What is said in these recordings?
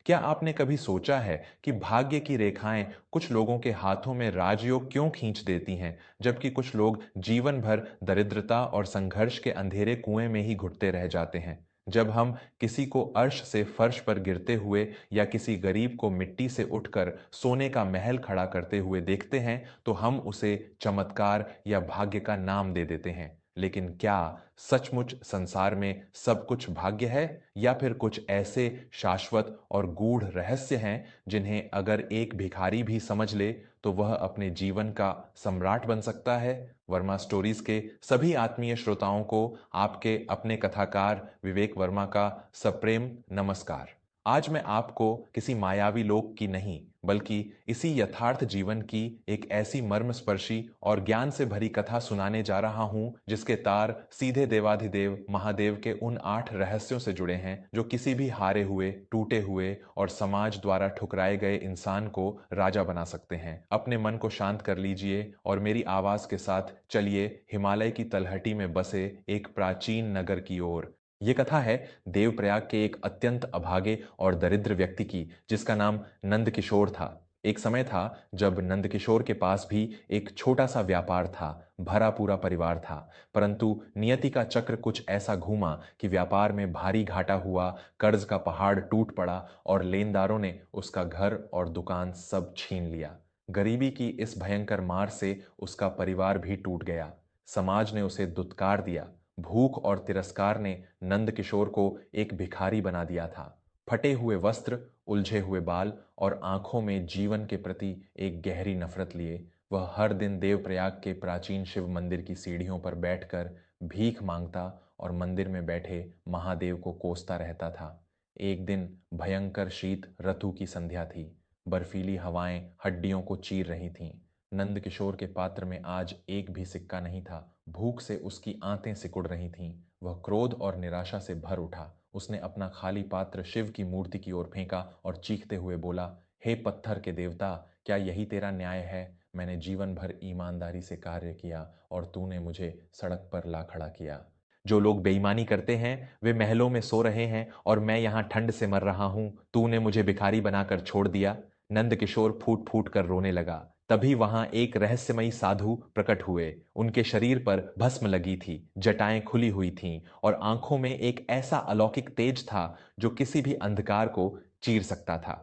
क्या आपने कभी सोचा है कि भाग्य की रेखाएं कुछ लोगों के हाथों में राजयोग क्यों खींच देती हैं, जबकि कुछ लोग जीवन भर दरिद्रता और संघर्ष के अंधेरे कुएं में ही घुटते रह जाते हैं? जब हम किसी को अर्श से फर्श पर गिरते हुए या किसी गरीब को मिट्टी से उठकर सोने का महल खड़ा करते हुए देखते हैं, तो हम उसे चमत्कार या भाग्य का नाम दे देते हैं। लेकिन क्या सचमुच संसार में सब कुछ भाग्य है, या फिर कुछ ऐसे शाश्वत और गूढ़ रहस्य हैं जिन्हें अगर एक भिखारी भी समझ ले तो वह अपने जीवन का सम्राट बन सकता है? वर्मा स्टोरीज के सभी आत्मीय श्रोताओं को आपके अपने कथाकार विवेक वर्मा का सप्रेम नमस्कार। आज मैं आपको किसी मायावी लोक की नहीं, बल्कि इसी यथार्थ जीवन की एक ऐसी मर्मस्पर्शी और ज्ञान से भरी कथा सुनाने जा रहा हूं जिसके तार सीधे देवाधिदेव महादेव के उन 8 रहस्यों से जुड़े हैं जो किसी भी हारे हुए, टूटे हुए और समाज द्वारा ठुकराए गए इंसान को राजा बना सकते हैं। अपने मन को शांत कर लीजिए और मेरी आवाज के साथ चलिए हिमालय की तलहटी में बसे एक प्राचीन नगर की ओर। ये कथा है देवप्रयाग के एक अत्यंत अभागे और दरिद्र व्यक्ति की, जिसका नाम नंदकिशोर था। एक समय था जब नंदकिशोर के पास भी एक छोटा सा व्यापार था, भरा पूरा परिवार था। परंतु नियति का चक्र कुछ ऐसा घूमा कि व्यापार में भारी घाटा हुआ, कर्ज का पहाड़ टूट पड़ा और लेनदारों ने उसका घर और दुकान सब छीन लिया। गरीबी की इस भयंकर मार से उसका परिवार भी टूट गया। समाज ने उसे दुत्कार दिया। भूख और तिरस्कार ने नंदकिशोर को एक भिखारी बना दिया था। फटे हुए वस्त्र, उलझे हुए बाल और आंखों में जीवन के प्रति एक गहरी नफरत लिए वह हर दिन देवप्रयाग के प्राचीन शिव मंदिर की सीढ़ियों पर बैठकर भीख मांगता और मंदिर में बैठे महादेव को कोसता रहता था। एक दिन भयंकर शीत ऋतु की संध्या थी। बर्फीली हवाएं हड्डियों को चीर रही थीं। नंदकिशोर के पात्र में आज एक भी सिक्का नहीं था। भूख से उसकी आंतें सिकुड़ रही थीं। वह क्रोध और निराशा से भर उठा। उसने अपना खाली पात्र शिव की मूर्ति की ओर फेंका और चीखते हुए बोला, हे पत्थर के देवता, क्या यही तेरा न्याय है? मैंने जीवन भर ईमानदारी से कार्य किया और तूने मुझे सड़क पर ला खड़ा किया। जो लोग बेईमानी करते हैं वे महलों में सो रहे हैं और मैं यहाँ ठंड से मर रहा हूँ। तूने मुझे भिखारी बनाकर छोड़ दिया। नंदकिशोर फूट फूट कर रोने लगा। तभी वहां एक रहस्यमयी साधु प्रकट हुए। उनके शरीर पर भस्म लगी थी, जटाएं खुली हुई थीं और आंखों में एक ऐसा अलौकिक तेज था जो किसी भी अंधकार को चीर सकता था।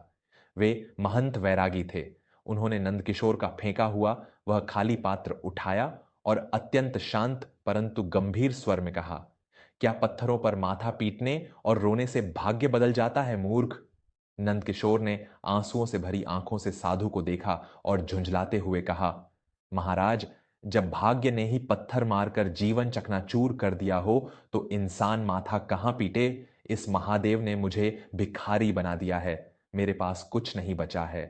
वे महंत वैरागी थे। उन्होंने नंदकिशोर का फेंका हुआ वह खाली पात्र उठाया और अत्यंत शांत परंतु गंभीर स्वर में कहा, क्या पत्थरों पर माथा पीटने और रोने से भाग्य बदल जाता है मूर्ख? नंदकिशोर ने आंसुओं से भरी आंखों से साधु को देखा और झुंझलाते हुए कहा, महाराज, जब भाग्य ने ही पत्थर मारकर जीवन चकनाचूर कर दिया हो तो इंसान माथा कहां पीटे? इस महादेव ने मुझे भिखारी बना दिया है। मेरे पास कुछ नहीं बचा है।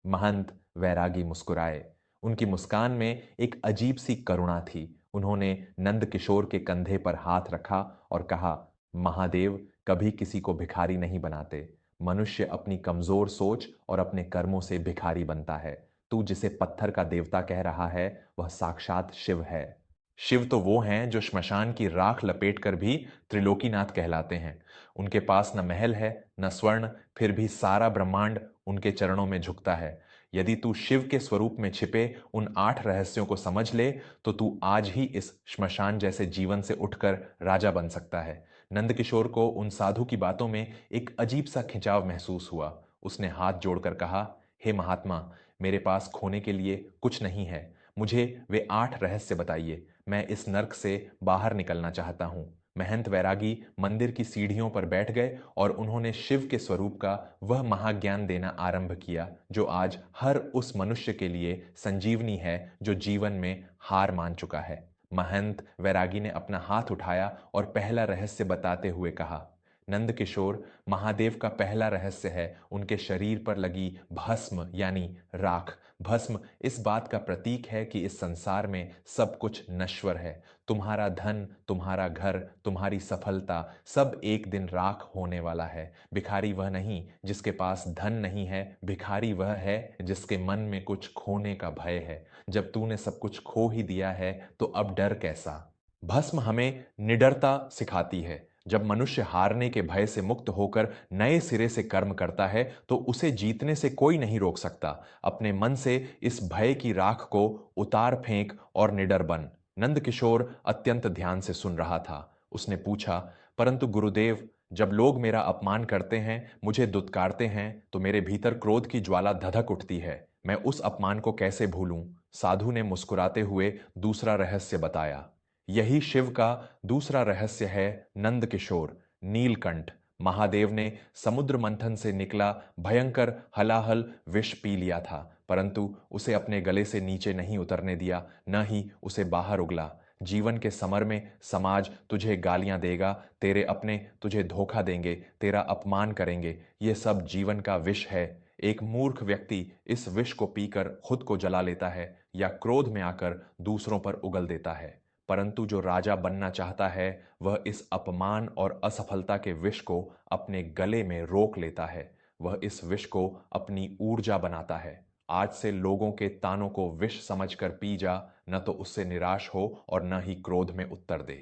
महंत वैरागी मुस्कुराए। उनकी मुस्कान में एक अजीब सी करुणा थी। उन्होंने नंदकिशोर के कंधे पर हाथ रखा और कहा, महादेव कभी किसी को भिखारी नहीं बनाते। मनुष्य अपनी कमजोर सोच और अपने कर्मों से भिखारी बनता है। तू जिसे पत्थर का देवता कह रहा है वह साक्षात शिव है। शिव तो वो हैं जो श्मशान की राख लपेट कर भी त्रिलोकीनाथ कहलाते हैं। उनके पास न महल है न स्वर्ण, फिर भी सारा ब्रह्मांड उनके चरणों में झुकता है। यदि तू शिव के स्वरूप में छिपे उन 8 रहस्यों को समझ ले तो तू आज ही इस श्मशान जैसे जीवन से उठकर राजा बन सकता है। नंदकिशोर को उन साधु की बातों में एक अजीब सा खिंचाव महसूस हुआ। उसने हाथ जोड़कर कहा, हे महात्मा, मेरे पास खोने के लिए कुछ नहीं है। मुझे वे 8 रहस्य बताइए। मैं इस नर्क से बाहर निकलना चाहता हूं। महंत वैरागी मंदिर की सीढ़ियों पर बैठ गए और उन्होंने शिव के स्वरूप का वह महाज्ञान देना आरंभ किया जो आज हर उस मनुष्य के लिए संजीवनी है जो जीवन में हार मान चुका है। महंत वैरागी ने अपना हाथ उठाया और पहला रहस्य बताते हुए कहा, नंदकिशोर, महादेव का पहला रहस्य है उनके शरीर पर लगी भस्म यानी राख। भस्म इस बात का प्रतीक है कि इस संसार में सब कुछ नश्वर है। तुम्हारा धन, तुम्हारा घर, तुम्हारी सफलता सब एक दिन राख होने वाला है। भिखारी वह नहीं जिसके पास धन नहीं है, भिखारी वह है जिसके मन में कुछ खोने का भय है। जब तूने सब कुछ खो ही दिया है तो अब डर कैसा? भस्म हमें निडरता सिखाती है। जब मनुष्य हारने के भय से मुक्त होकर नए सिरे से कर्म करता है तो उसे जीतने से कोई नहीं रोक सकता। अपने मन से इस भय की राख को उतार फेंक और निडर बन। नंदकिशोर अत्यंत ध्यान से सुन रहा था। उसने पूछा, परंतु गुरुदेव, जब लोग मेरा अपमान करते हैं, मुझे दुत्कारते हैं, तो मेरे भीतर क्रोध की ज्वाला धधक उठती है। मैं उस अपमान को कैसे भूलूं? साधु ने मुस्कुराते हुए दूसरा रहस्य बताया। यही शिव का दूसरा रहस्य है, नंदकिशोर। नीलकंठ। महादेव ने समुद्र मंथन से निकला भयंकर हलाहल विष पी लिया था, परंतु उसे अपने गले से नीचे नहीं उतरने दिया, न ही उसे बाहर उगला। जीवन के समर में समाज तुझे गालियां देगा, तेरे अपने तुझे धोखा देंगे, तेरा अपमान करेंगे। ये सब जीवन का विष है। एक मूर्ख व्यक्ति इस विष को पीकर खुद को जला लेता है या क्रोध में आकर दूसरों पर उगल देता है। परंतु जो राजा बनना चाहता है, वह इस अपमान और असफलता के विष को अपने गले में रोक लेता है। वह इस विष को अपनी ऊर्जा बनाता है। आज से लोगों के तानों को विष समझकर पी जा, न तो उससे निराश हो और न ही क्रोध में उत्तर दे।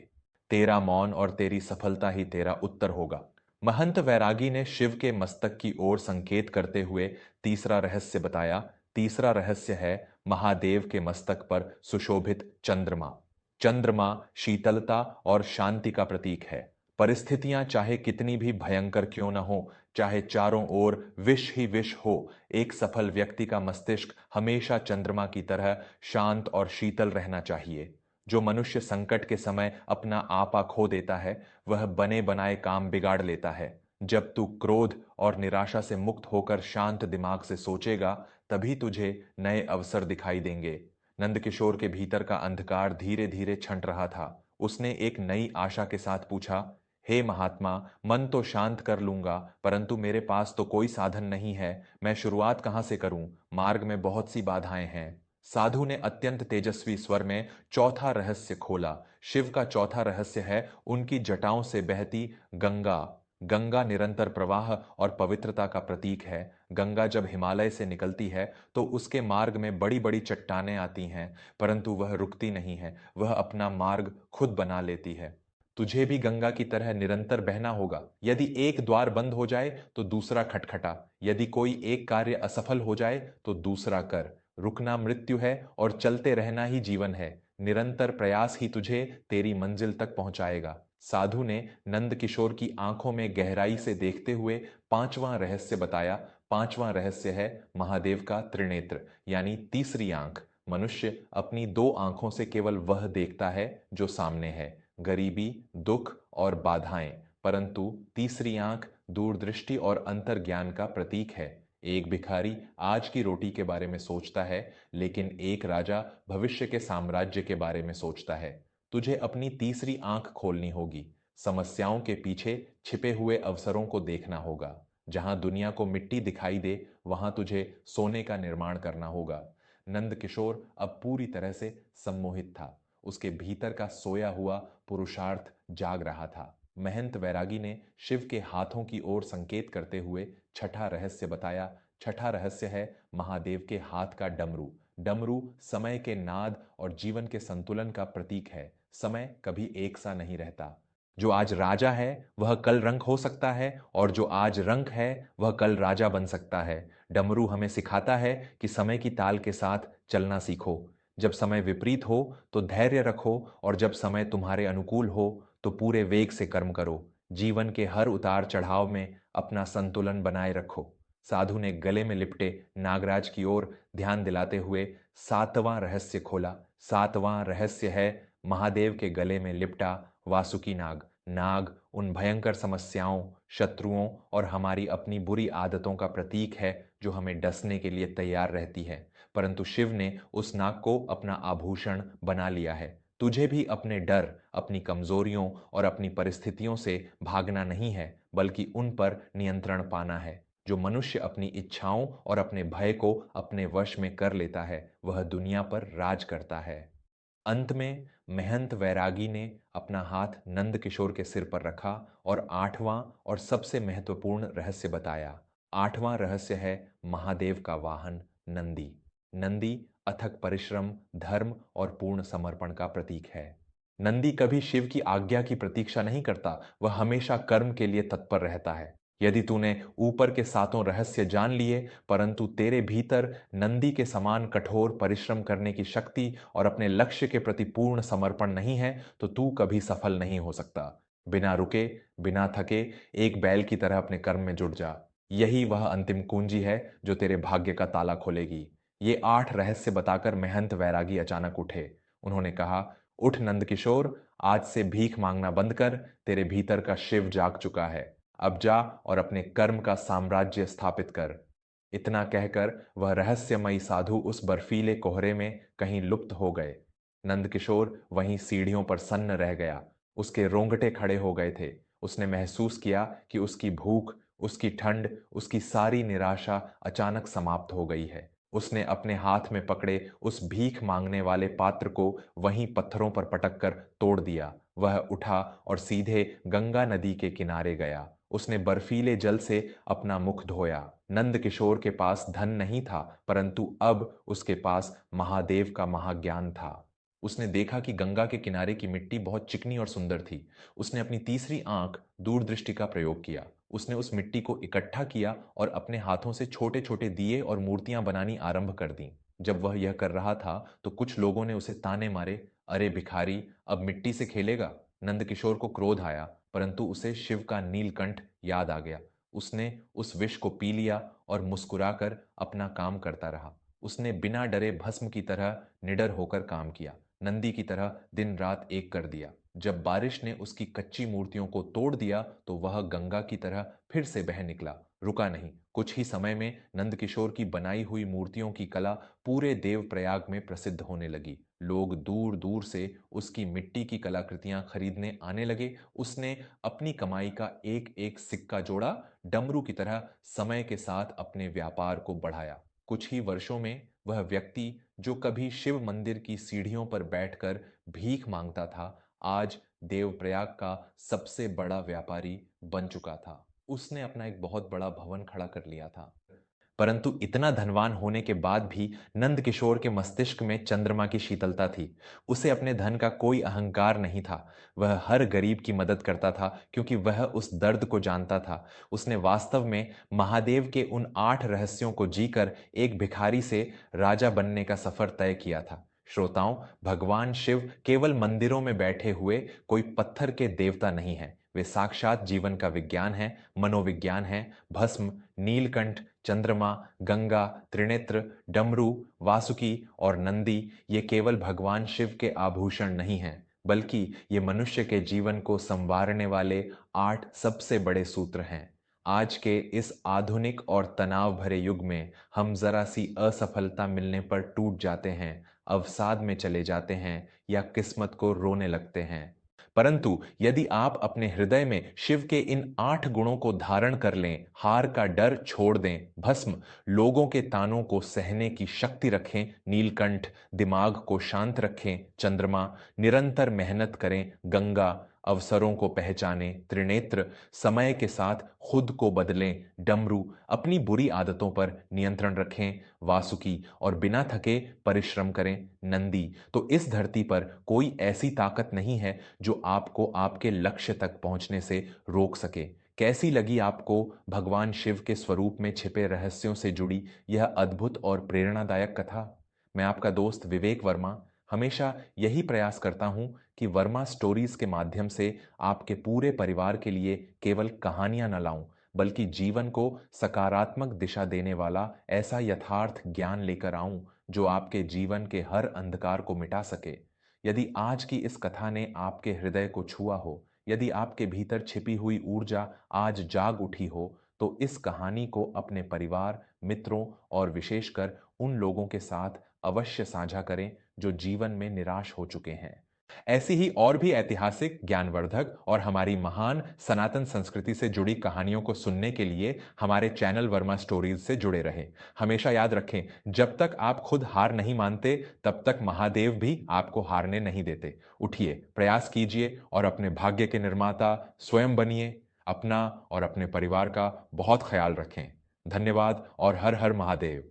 तेरा मौन और तेरी सफलता ही तेरा उत्तर होगा। महंत वैरागी ने शिव के मस्तक की ओर संकेत करते हुए तीसरा रहस्य बताया। तीसरा रहस्य है, महादेव के मस्तक पर सुशोभित चंद्रमा। चंद्रमा शीतलता और शांति का प्रतीक है। परिस्थितियां चाहे कितनी भी भयंकर क्यों न हो, चाहे चारों ओर विष ही विष हो, एक सफल व्यक्ति का मस्तिष्क हमेशा चंद्रमा की तरह शांत और शीतल रहना चाहिए। जो मनुष्य संकट के समय अपना आपा खो देता है, वह बने बनाए काम बिगाड़ लेता है। जब तू क्रोध और निराशा से मुक्त होकर शांत दिमाग से सोचेगा, तभी तुझे नए अवसर दिखाई देंगे। नंदकिशोर के भीतर का अंधकार धीरे धीरे छंट रहा था। उसने एक नई आशा के साथ पूछा, हे महात्मा, मन तो शांत कर लूंगा, परंतु मेरे पास तो कोई साधन नहीं है। मैं शुरुआत कहां से करूं? मार्ग में बहुत सी बाधाएं हैं। साधु ने अत्यंत तेजस्वी स्वर में चौथा रहस्य खोला। शिव का चौथा रहस्य है, उनकी जटाओं से बहती गंगा। गंगा निरंतर प्रवाह और पवित्रता का प्रतीक है। गंगा जब हिमालय से निकलती है तो उसके मार्ग में बड़ी बड़ी चट्टानें आती हैं, परंतु वह रुकती नहीं है, वह अपना मार्ग खुद बना लेती है। तुझे भी गंगा की तरह निरंतर बहना होगा। यदि एक द्वार बंद हो जाए तो दूसरा खटखटा, यदि कोई एक कार्य असफल हो जाए तो दूसरा कर। रुकना मृत्यु है और चलते रहना ही जीवन है। निरंतर प्रयास ही तुझे तेरी मंजिल तक पहुंचाएगा। साधु ने नंद किशोर की आंखों में गहराई से देखते हुए पांचवां रहस्य बताया। पांचवां रहस्य है, महादेव का त्रिनेत्र, यानी तीसरी आंख। मनुष्य अपनी दो आंखों से केवल वह देखता है जो सामने है, गरीबी, दुख और बाधाएं, परंतु तीसरी आंख दूरदृष्टि और अंतर्ज्ञान का प्रतीक है। एक भिखारी आज की रोटी के बारे में सोचता है, लेकिन एक राजा भविष्य के साम्राज्य के बारे में सोचता है। तुझे अपनी तीसरी आंख खोलनी होगी। समस्याओं के पीछे छिपे हुए अवसरों को देखना होगा। जहां दुनिया को मिट्टी दिखाई दे, वहां तुझे सोने का निर्माण करना होगा। नंद किशोर अब पूरी तरह से सम्मोहित था। उसके भीतर का सोया हुआ पुरुषार्थ जाग रहा था। महंत वैरागी ने शिव के हाथों की ओर संकेत करते हुए छठा रहस्य बताया। छठा रहस्य है, महादेव के हाथ का डमरू। डमरू समय के नाद और जीवन के संतुलन का प्रतीक है। समय कभी एक सा नहीं रहता। जो आज राजा है वह कल रंक हो सकता है, और जो आज रंक है वह कल राजा बन सकता है। डमरू हमें सिखाता है कि समय की ताल के साथ चलना सीखो। जब समय विपरीत हो तो धैर्य रखो, और जब समय तुम्हारे अनुकूल हो तो पूरे वेग से कर्म करो। जीवन के हर उतार चढ़ाव में अपना संतुलन बनाए रखो। साधु ने गले में लिपटे नागराज की ओर ध्यान दिलाते हुए सातवां रहस्य खोला। सातवां रहस्य है, महादेव के गले में लिपटा वासुकी नाग। नाग उन भयंकर समस्याओं, शत्रुओं और हमारी अपनी बुरी आदतों का प्रतीक है जो हमें डसने के लिए तैयार रहती है। परंतु शिव ने उस नाग को अपना आभूषण बना लिया है। तुझे भी अपने डर, अपनी कमजोरियों और अपनी परिस्थितियों से भागना नहीं है, बल्कि उन पर नियंत्रण पाना है। जो मनुष्य अपनी इच्छाओं और अपने भय को अपने वश में कर लेता है, वह दुनिया पर राज करता है। अंत में महंत वैरागी ने अपना हाथ नंद किशोर के सिर पर रखा और आठवां और सबसे महत्वपूर्ण रहस्य बताया। आठवां रहस्य है, महादेव का वाहन नंदी। नंदी अथक परिश्रम, धर्म और पूर्ण समर्पण का प्रतीक है। नंदी कभी शिव की आज्ञा की प्रतीक्षा नहीं करता, वह हमेशा कर्म के लिए तत्पर रहता है। यदि तूने ऊपर के सातों रहस्य जान लिए, परंतु तेरे भीतर नंदी के समान कठोर परिश्रम करने की शक्ति और अपने लक्ष्य के प्रति पूर्ण समर्पण नहीं है, तो तू कभी सफल नहीं हो सकता। बिना रुके, बिना थके, एक बैल की तरह अपने कर्म में जुट जा। यही वह अंतिम कुंजी है जो तेरे भाग्य का ताला खोलेगी। ये 8 रहस्य बताकर महंत वैरागी अचानक उठे। उन्होंने कहा, उठ नंदकिशोर, आज से भीख मांगना बंद कर, तेरे भीतर का शिव जाग चुका है। अब जा और अपने कर्म का साम्राज्य स्थापित कर। इतना कहकर वह रहस्यमयी साधु उस बर्फीले कोहरे में कहीं लुप्त हो गए। नंदकिशोर वहीं सीढ़ियों पर सन्न रह गया। उसके रोंगटे खड़े हो गए थे। उसने महसूस किया कि उसकी भूख, उसकी ठंड, उसकी सारी निराशा अचानक समाप्त हो गई है। उसने अपने हाथ में पकड़े उस भीख मांगने वाले पात्र को वहीं पत्थरों पर पटक कर तोड़ दिया। वह उठा और सीधे गंगा नदी के किनारे गया। उसने बर्फीले जल से अपना मुख धोया। नंद किशोर के पास धन नहीं था, परंतु अब उसके पास महादेव का महाज्ञान था। उसने देखा कि गंगा के किनारे की मिट्टी बहुत चिकनी और सुंदर थी। उसने अपनी तीसरी आंख, दूरदृष्टि का प्रयोग किया। उसने उस मिट्टी को इकट्ठा किया और अपने हाथों से छोटे छोटे दिए और मूर्तियां बनानी आरंभ कर दी। जब वह यह कर रहा था तो कुछ लोगों ने उसे ताने मारे, अरे भिखारी, अब मिट्टी से खेलेगा। नंदकिशोर को क्रोध आया, परंतु उसे शिव का नीलकंठ याद आ गया। उसने उस विष को पी लिया और मुस्कुराकर अपना काम करता रहा। उसने बिना डरे भस्म की तरह निडर होकर काम किया, नंदी की तरह दिन रात एक कर दिया। जब बारिश ने उसकी कच्ची मूर्तियों को तोड़ दिया तो वह गंगा की तरह फिर से बह निकला, रुका नहीं। कुछ ही समय में नंदकिशोर की बनाई हुई मूर्तियों की कला पूरे देवप्रयाग में प्रसिद्ध होने लगी। लोग दूर दूर से उसकी मिट्टी की कलाकृतियां खरीदने आने लगे। उसने अपनी कमाई का एक एक सिक्का जोड़ा, डमरू की तरह समय के साथ अपने व्यापार को बढ़ाया। कुछ ही वर्षों में वह व्यक्ति जो कभी शिव मंदिर की सीढ़ियों पर बैठकर भीख मांगता था, आज देवप्रयाग का सबसे बड़ा व्यापारी बन चुका था। उसने अपना एक बहुत बड़ा भवन खड़ा कर लिया था। परंतु इतना धनवान होने के बाद भी नंद किशोर के मस्तिष्क में चंद्रमा की शीतलता थी। उसे अपने धन का कोई अहंकार नहीं था। वह हर गरीब की मदद करता था क्योंकि वह उस दर्द को जानता था। उसने वास्तव में महादेव के उन 8 रहस्यों को जीकर एक भिखारी से राजा बनने का सफर तय किया था। श्रोताओं, भगवान शिव केवल मंदिरों में बैठे हुए कोई पत्थर के देवता नहीं है। वे साक्षात जीवन का विज्ञान है, मनोविज्ञान है। भस्म, नीलकंठ, चंद्रमा, गंगा, त्रिनेत्र, डमरू, वासुकी और नंदी ये केवल भगवान शिव के आभूषण नहीं हैं, बल्कि ये मनुष्य के जीवन को संवारने वाले 8 सबसे बड़े सूत्र हैं। आज के इस आधुनिक और तनाव भरे युग में हम जरा सी असफलता मिलने पर टूट जाते हैं, अवसाद में चले जाते हैं या किस्मत को रोने लगते हैं। परंतु यदि आप अपने हृदय में शिव के इन 8 गुणों को धारण कर लें, हार का डर छोड़ दें, भस्म, लोगों के तानों को सहने की शक्ति रखें, नीलकंठ, दिमाग को शांत रखें, चंद्रमा, निरंतर मेहनत करें, गंगा, अवसरों को पहचानें, त्रिनेत्र, समय के साथ खुद को बदलें, डमरू, अपनी बुरी आदतों पर नियंत्रण रखें, वासुकी, और बिना थके परिश्रम करें, नंदी, तो इस धरती पर कोई ऐसी ताकत नहीं है जो आपको आपके लक्ष्य तक पहुंचने से रोक सके। कैसी लगी आपको भगवान शिव के स्वरूप में छिपे रहस्यों से जुड़ी यह अद्भुत और प्रेरणादायक कथा? मैं आपका दोस्त विवेक वर्मा हमेशा यही प्रयास करता हूं कि वर्मा स्टोरीज के माध्यम से आपके पूरे परिवार के लिए केवल कहानियां न लाऊं, बल्कि जीवन को सकारात्मक दिशा देने वाला ऐसा यथार्थ ज्ञान लेकर आऊं जो आपके जीवन के हर अंधकार को मिटा सके। यदि आज की इस कथा ने आपके हृदय को छुआ हो, यदि आपके भीतर छिपी हुई ऊर्जा आज जाग उठी हो, तो इस कहानी को अपने परिवार, मित्रों और विशेषकर उन लोगों के साथ अवश्य साझा करें जो जीवन में निराश हो चुके हैं। ऐसी ही और भी ऐतिहासिक, ज्ञानवर्धक और हमारी महान सनातन संस्कृति से जुड़ी कहानियों को सुनने के लिए हमारे चैनल वर्मा स्टोरीज से जुड़े रहें। हमेशा याद रखें, जब तक आप खुद हार नहीं मानते, तब तक महादेव भी आपको हारने नहीं देते। उठिए, प्रयास कीजिए और अपने भाग्य के निर्माता स्वयं बनिए। अपना और अपने परिवार का बहुत ख्याल रखें। धन्यवाद और हर हर महादेव।